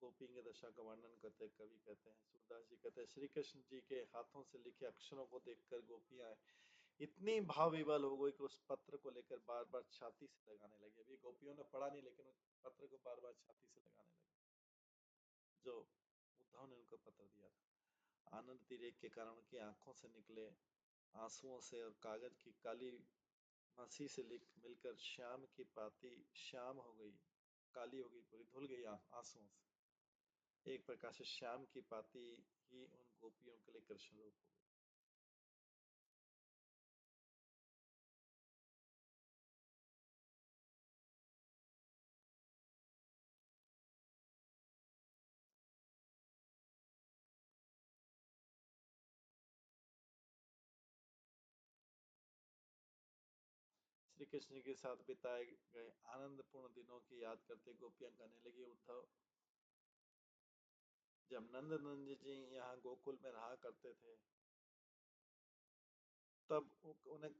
गोपी की दशा का वर्णन करते कवि कहते हैं, सूरदास जी कहते हैं, श्री कृष्ण जी के हाथों से लिखे अक्षरों को देखकर गोपियां इतनी भाव विवल हो गई कि उस पत्र को लेकर बार बार छाती से लगाने लगे। अभी गोपियों ने पढ़ा नहीं, लेकिन उस पत्र को बार बार छाती से लगाने लगे जो उद्धव ने उनको पत्र दिया था। आनंद तिरेक के कारण उनकी आंखों से निकले आंसुओं से और कागज की काली मसी से मिलकर श्याम की पाती श्याम हो गई, काली हो गई, पूरी धुल गई आंसुओं से। एक प्रकार से श्याम की पाती ही उन गोपियों के लिए कृष्ण रूप हो गई। श्री कृष्ण के साथ बिताए गए आनंदपूर्ण दिनों की याद करते गोपियां कहने लगी, उद्धव, जब नंद नंद जी यहाँ गोकुल में रहा करते थे तब उन्हें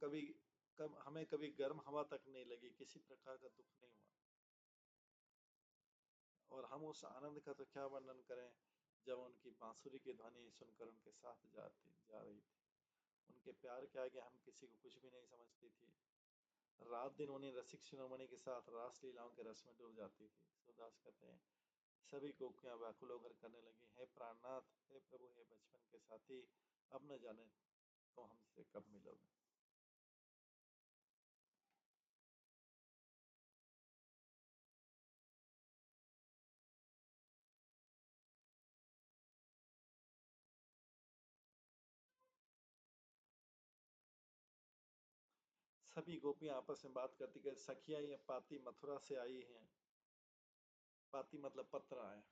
हमें कभी गर्म हवा तक नहीं लगी, किसी प्रकार का दुख नहीं हुआ। और हम उस आनंद का तो क्या वर्णन करें जब उनकी बांसुरी की ध्वनि सुनकर उनके साथ जा रही थी। उनके प्यार के आगे हम किसी को कुछ भी नहीं समझती थी। रात दिन उन्हीं रसिक शिरोमणि के साथ रास लीलाओं के रस में डूब जाती थी। सूरदास कहते हैं, सभी गोपियां व्याकुल होकर करने लगी, हे प्राणनाथ, हे प्रभु, हे बचपन के साथी, अब न जाने तो हमसे कब मिलोगे। सभी गोपियां आपस में बात करती कि सखिया, ये पाती मथुरा से आई हैं। पाती मतलब पत्र आए।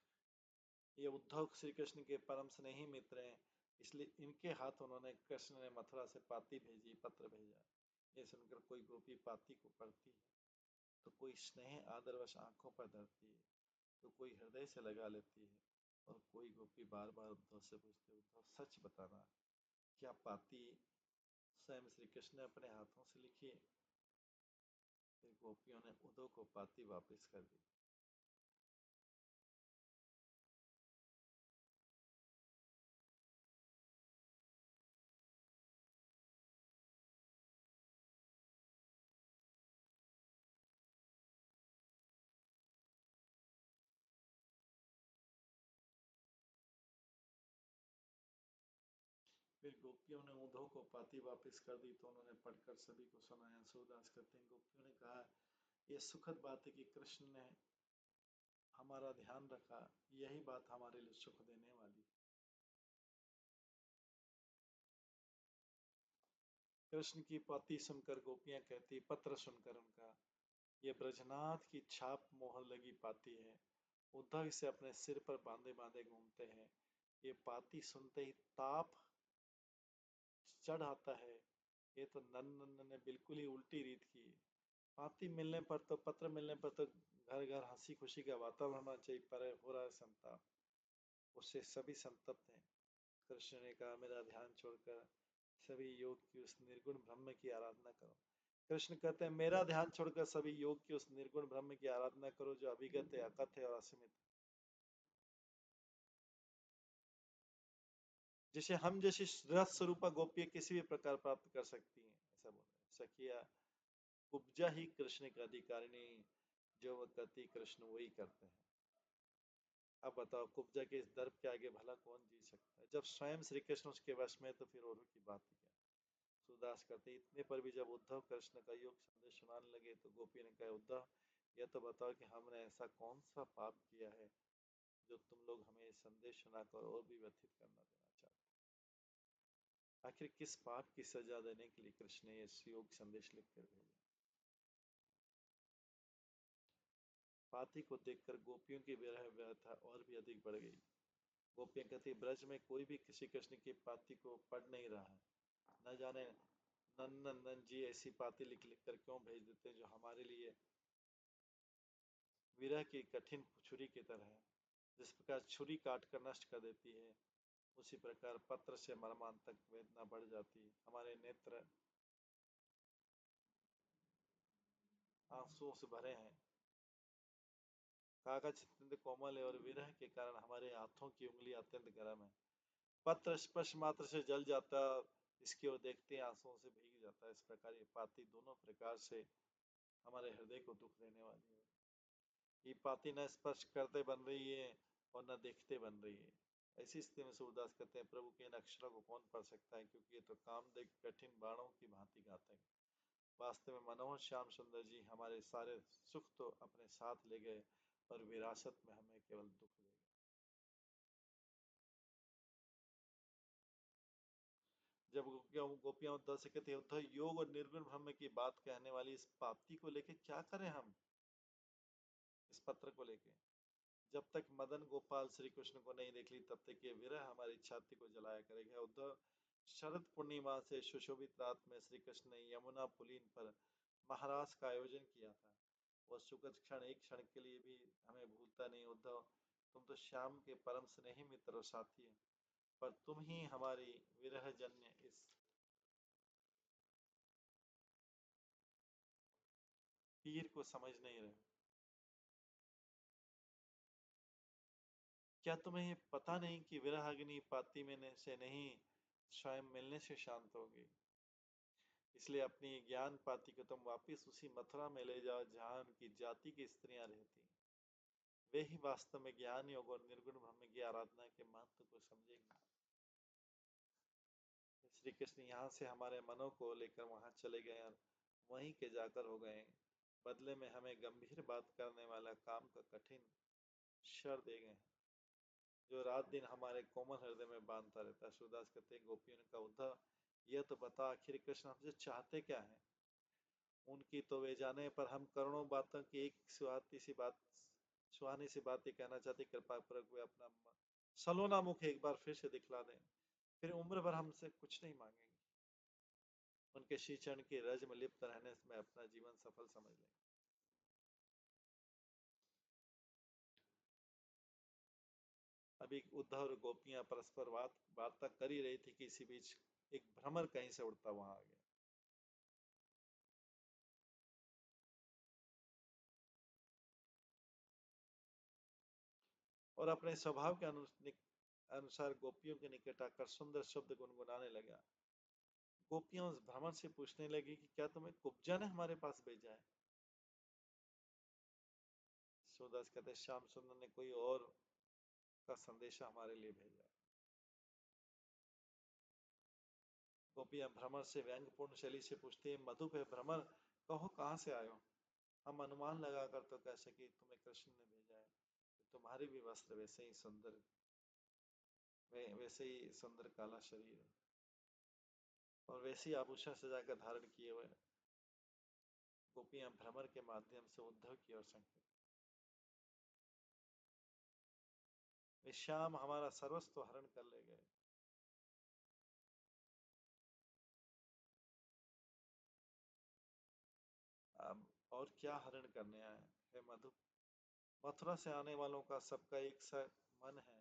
ये उद्धव श्री कृष्ण के परम स्नेही मित्र हैं, इसलिए इनके हाथ उन्होंने कृष्ण ने मथुरा से पाती भेजी, पत्र भेजा। ये सुनकर कोई गोपी पाती को पढ़ती है तो कोई स्नेह आदरवश आंखों पर धरती है, तो कोई हृदय से लगा लेती है, और कोई गोपी बार बार उद्धव से पूछती, उद्धव सच बताना, क्या पाती स्वयं श्री कृष्ण ने अपने हाथों से लिखी है? फिर गोपियों ने उद्धव को पाती वापस कर दी। फिर गोपियों ने उद्धव को पाती वापस कर दी तो उन्होंने पढ़कर सभी को सुनाया। सूरदास कहते हैं, गोपियों ने कहा, यह सुखद बात है कि कृष्ण ने हमारा ध्यान रखा, यही बात हमारे लिए सुख देने वाली। कृष्ण की पाती सुनकर गोपियां कहती, पत्र सुनकर उनका, ये ब्रजनाथ की छाप मोहर लगी पाती है। उद्धव इसे अपने सिर पर बांधे बांधे घूमते हैं। ये पाती सुनते ही ताप चढ़ आता है। ये तो नंद ने बिल्कुल ही उल्टी रीत की। पाती मिलने पर तो, पत्र मिलने पर तो घर घर हंसी खुशी का वातावरण होना चाहिए, पर हो रहा है संताप। उससे सभी संतप्त हैं। कृष्ण ने कहा, मेरा ध्यान छोड़कर सभी योग की उस निर्गुण ब्रह्म की आराधना करो। कृष्ण कहते हैं, मेरा ध्यान छोड़कर सभी योग की उस निर्गुण ब्रह्म की आराधना करो जो अभिगत है, अकथ है और असीमित है, जिसे हम जैसी रस स्वरूपा गोपी किसी भी प्रकार प्राप्त कर सकती हैं। ऐसा बोल रहे हैं, सखिया उपजा ही कृष्ण का अधिकारिणी, जो वह करती कृष्ण वही करते हैं। अब बताओ, कुब्जा के इस दर्प के आगे भला कौन जी सकता है? जब स्वयं श्री कृष्ण उसके वश में तो फिर और की बात ही क्या। सूरदास कहते, इतने पर भी जब उद्धव कृष्ण का योग संदेश सुनाने लगे तो गोपी ने कहा, उद्धव, यह तो बताओ कि हमने ऐसा कौन सा पाप किया है जो तुम लोग हमें संदेश सुनाकर और भी व्यथित करना देना चाहते। आखिर किस पाप की सजा देने के लिए कृष्ण ने इस योग संदेश लिखकर भेजा? पाती को देखकर गोपियों की विरह व्यथा और भी अधिक बढ़ गई। गोपियां कहती, ब्रज में कोई भी किसी कृष्ण की पाती को पढ़ नहीं रहा है। न जाने नंदन जी ऐसी पाती लिख लिख कर क्यों भेज देते हैं जो हमारे लिए विरह की कठिन छुरी की तरह है। जिस प्रकार छुरी काट कर नष्ट कर देती है, उसी प्रकार पत्र से मर्मांतक वेदना बढ़ जाती है। हमारे नेत्र आंसुओं से भरे हैं। कागज अत्यंत कोमल है और विरह के कारण हमारे हाथों की उंगली अत्यंत गर्म है। पत्र स्पर्श मात्र से जल जाता, इसकी ओर देखते हैं आंसुओं से भीग जाता है। इस प्रकार ये पाती दोनों प्रकार से हमारे हृदय को दुख देने वाली है। ये पाती न स्पर्श करते बन रही है और न देखते बन रही है। ऐसी स्थिति में सूरदास कहते हैं, प्रभु के इन अक्षरों को कौन पढ़ सकता है, क्योंकि ये तो कामदेव कठिन बाणों की भांति घातक है। वास्तव में मनोहर श्याम सुंदर जी हमारे सारे सुख तो अपने साथ ले गए और विरासत में हमें केवल दुख दे गए। जब गोपियां उद्धव से कहते, उद्धव, योग और निर्गुण ब्रह्म की बात कहने वाली इस पाप्ती को लेके क्या करें हम? इस पत्र को लेके जब तक मदन गोपाल श्री कृष्ण को नहीं देख ली तब तक ये विरह हमारी छाती को जलाया करेगा। उद्धव, शरद पूर्णिमा से सुशोभित रात में श्री कृष्ण ने यमुना पुलीन पर महाराज का आयोजन किया था। वह सुखद क्षण एक क्षण के लिए भी हमें भूलता नहीं। उद्धव, तुम तो श्याम के परम स्नेही मित्र और साथी हैं, पर तुम ही हमारी विरह जन्य इस पीर को समझ नहीं रहे। क्या तुम्हें ये पता नहीं कि विरह अग्नि पाती में से नहीं, स्वयं मिलने से शांत होगी। इसलिए अपनी ज्ञान पाती को तुम वापिस उसी मथुरा में ले जाओ जहां उनकी जाति की स्त्रियां रहती। वे ही वास्तव में ज्ञान योग और निर्गुण ब्रह्म की आराधना के महत्व को समझेंगे। श्री कृष्ण यहाँ से हमारे मनों को लेकर वहां चले गए और वहीं के जाकर हो गए। बदले में हमें गंभीर बात करने वाला काम का कठिन शर दे गए, जो रात दिन हमारे कोमल हृदय में बांधता रहता है। सूरदास कहते हैं, गोपियों का उद्धव, यह तो बता आखिर कृष्ण हमसे चाहते क्या है। उनकी तो वे जाने, पर हम करोड़ों बातों की एक सुहानी सी बात ही कहना चाहती। कृपा पूर्वक वे अपना सलोना मुख एक बार फिर से दिखला दें, फिर उम्र भर हमसे कुछ नहीं मांगेंगे। उनके श्री चरण की रज में लिप्त रहने में अपना जीवन सफल समझ लेंगे। अभी उद्धव और गोपियां परस्पर वार्ता कर ही रही थी कि इसी बीच एक भ्रमर कहीं से उड़ता वहां आ गया। और अपने स्वभाव के अनुसार गोपियों के निकट आकर सुंदर शब्द गुनगुनाने लगा। गोपियां उस भ्रमर से पूछने लगी कि क्या तुम्हें कुब्जा ने हमारे पास भेजा है। सूरदास कहते, श्याम सुंदर ने कोई और का संदेशा हमारे लिए भेजा। गोपियां भ्रमर से व्यंग्यपूर्ण शैली से पूछती है, मधुप है भ्रमर, कहो कहाँ से आयो। हम अनुमान लगाकर तो कह सके तुम्हें कृष्ण ने भेजा है। तुम्हारे भी वस्त्र वैसे ही सुंदर, वैसे ही सुंदर काला शरीर है और वैसे ही आभूषण सजाकर धारण किए हुए। गोपियां भ्रमर के माध्यम से उद्धव की ओर संकेत, वे श्याम हमारा सर्वस्व हरण कर ले गए। अब और क्या हरण करने आए हे मधु। मथुरा से आने वालों का सबका एक सा मन है,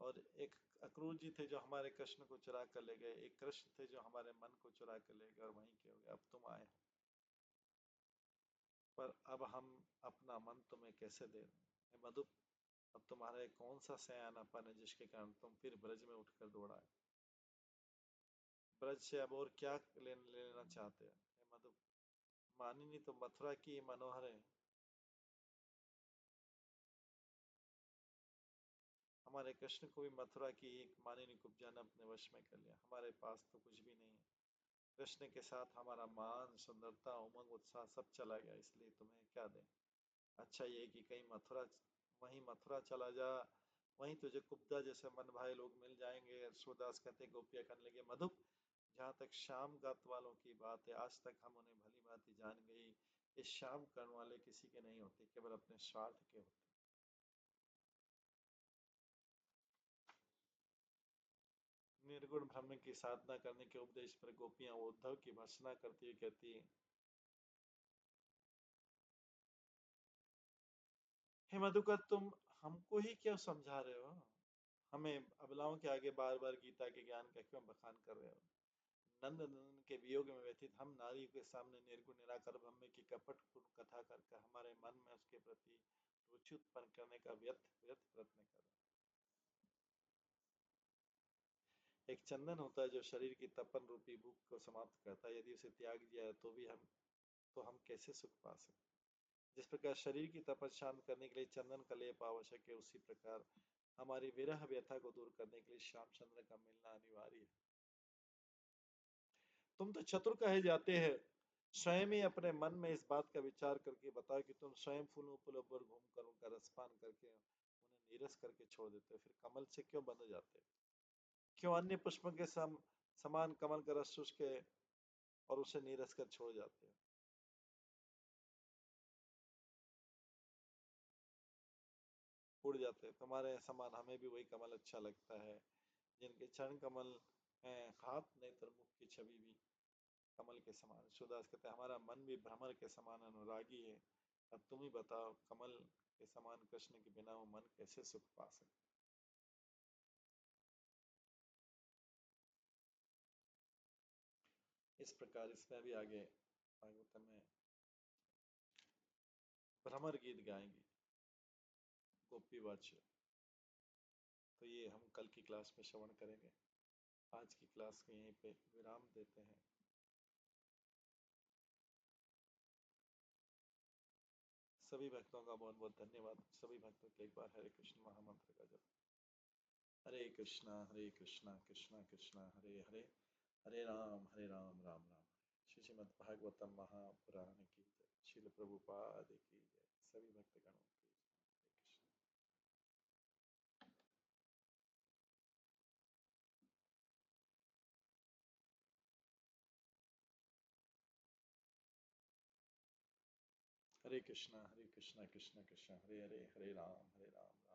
और एक अक्रूर जी थे जो हमारे कृष्ण को चुरा कर ले गए, एक कृष्ण थे जो हमारे मन को चुरा कर ले गए और वहीं के हो गए। अब तुम आए हो, पर अब हम अपना मन तुम्हें कैसे दे हे मधु। अब तुम्हारे कौन सा सयानापन है जिसके कारण तुम फिर ब्रज में उठकर दौड़ा है। ब्रज से अब और क्या लेना चाहते हैं हे मधु। मानिनी तो मथुरा की मनोहर है। हमारे कृष्ण को भी मथुरा की एक मानिनी कुब्जा ने अपने वश में कर लिया। हमारे पास तो कुछ भी नहीं है। कृष्ण के साथ हमारा मान, सुंदरता, उमंग, उत्साह सब चला गया, इसलिए तुम्हें क्या दें। अच्छा ये कि कहीं मथुरा चला जा, वहीं तुझे कुब्जा जैसे मन भाई लोग मिल जाएंगे। सूरदास कहते, गोपियां करने लगे, मधुप जहाँ तक श्याम गात वालों की बात है, आज तक हम उन्हें भली भांति जान गई। ये श्याम कर्ण वाले किसी के नहीं होते, केवल अपने स्वार्थ के होते। निर्गुण ब्रह्म की साधना करने के उपदेश पर गोपियां उद्धव की भर्त्सना करती हुई कहती है, हे मधुकर, तुम हमको ही क्यों समझा रहे हो। हमें अबलाओं के आगे बार बार गीता के ज्ञान का क्यों बखान कर रहे हो। नंद नंदन के वियोग में व्यथित हम नारी के सामने निर्गुण निराकार ब्रह्म की कपटपूर्ण कथा करके हमारे मन में उसके प्रति रुचि उत्पन्न करने का व्यर्थ व्यर्थ प्रयत्न कर रहे हैं। एक चंदन होता है जो शरीर की तपन रूपी भूख को समाप्त करता है, यदि उसे त्याग दिया है तो हम कैसे सुख पा सकते। जिस प्रकार शरीर की तपन शांत करने के लिए चंदन का लेप आवश्यक है, उसी प्रकार हमारी विरह व्यथा को दूर करने के लिए श्याम चंद्र का मिलना अनिवार्य है। तुम तो चतुर कहे जाते हैं। स्वयं ही अपने मन में इस बात का विचार करके बताओ कि तुम स्वयं फूलों फूलों पर घूमकर उनका रसपान करके उन्हें नीरस करके छोड़ देते हो, फिर कमल से क्यों बंध जाते हो। क्यों अन्य पुष्पों के समान कमल का रस चूस के और उसे नीरस कर छोड़ जाते हो। उड़ जाते हैं। तुम्हारे समान हमें भी वही कमल अच्छा लगता है, जिनके चरण कमल है, हाथ नेत्र मुख की छवि भी कमल के समान। सूरदास कहते हैं हमारा मन भी भ्रमर के समान अनुरागी है, अब तुम ही बताओ कमल के समान कृष्ण के बिना वो मन कैसे सुख पा सकते। इस प्रकार इसमें भी आगे भागवतम में भ्रमर गीत गाएंगे गोपी वाच्य, तो ये हम कल की क्लास में श्रवण करेंगे। आज की क्लास को यहीं पे विराम देते हैं। सभी भक्तों का बहुत बहुत धन्यवाद। सभी भक्तों के एक बार हरे कृष्ण महामंत्र का जप। हरे कृष्णा कृष्णा कृष्णा हरे हरे, हरे राम राम राम। श्रीमद् भागवतम महापुराण की जय। श्रील प्रभुपाद की जय। सभी भक्तगणों की जय। हरे कृष्ण। हरे कृष्णा कृष्णा कृष्ण हरे हरे, हरे राम